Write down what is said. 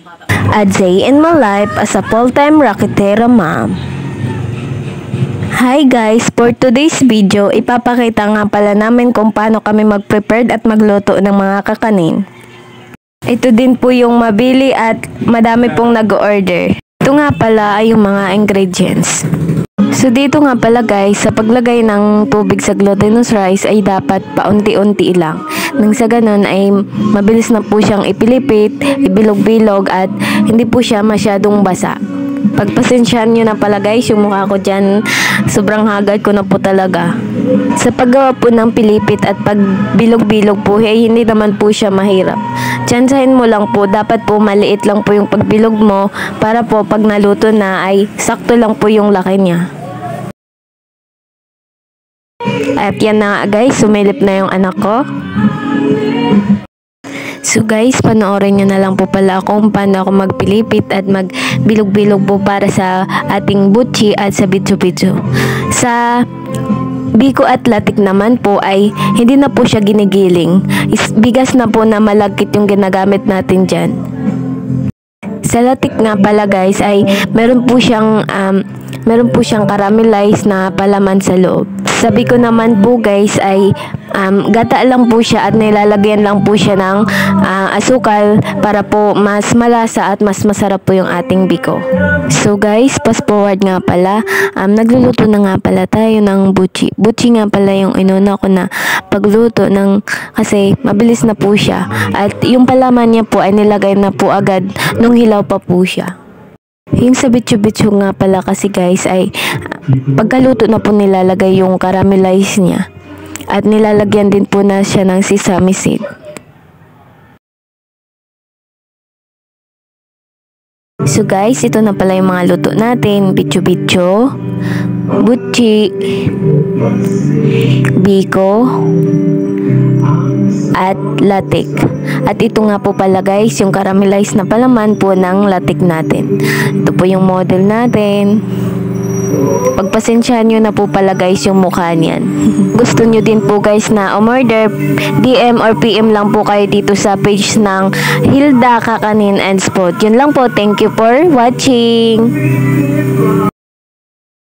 A day in my life as a full-time raketera mom. Hi guys! For today's video, ipapakita nga pala namin kung paano kami mag-prepared at magluto ng mga kakanin. Ito din po yung mabili at madami pong nag-order. Ito nga pala ay yung mga ingredients. So dito nga pala guys, sa paglagay ng tubig sa glutinous rice ay dapat paunti-unti lang. Nang sa ganun ay mabilis na po siyang ipilipit, ibilog-bilog at hindi po siya masyadong basa. Pagpasensyahan nyo na pala guys, yung mukha ko dyan, sobrang hagad ko na po talaga. Sa paggawa po ng pilipit at pagbilog-bilog po, ay hindi naman po siya mahirap. Tsansahin mo lang po, dapat po maliit lang po yung pagbilog mo para po pag naluto na ay sakto lang po yung laki niya. At yan na guys, sumilip na yung anak ko. So guys, panoorin nyo na lang po pala kung paano ako magpilipit at magbilog-bilog po para sa ating butchi at sa bitso-bitso. Sa biko at latik naman po ay hindi na po siya ginigiling. Bigas na po na malagkit yung ginagamit natin dyan. Sa latik nga pala guys ay meron po siyang caramelized na palaman sa loob. Sabi ko naman po guys ay gata lang po siya at nilalagyan lang po siya ng asukal para po mas malasa at mas masarap po yung ating biko. So guys, fast forward nga pala, nagluluto na nga pala tayo ng butchi. Butchi nga pala yung inuna ko na pagluto kasi mabilis na po siya. At yung palaman niya po ay nilagay na po agad nung hilaw pa po siya. Yung sa bitso-bitso nga pala kasi guys ay pagkaluto na po nilalagay yung caramelize niya at nilalagyan din po na siya ng sesame seed. So guys, ito na pala yung mga luto natin: bitso-bitso, butchi, biko, at latik. At ito nga po pala guys, yung caramelized na palaman po ng latik natin. Ito po yung model natin. Pagpasensyahan nyo na po pala guys yung mukha niyan. Gusto nyo din po guys na umorder, DM or PM lang po kayo dito sa page ng Hilda Kakanin and Spot. Yun lang po, thank you for watching.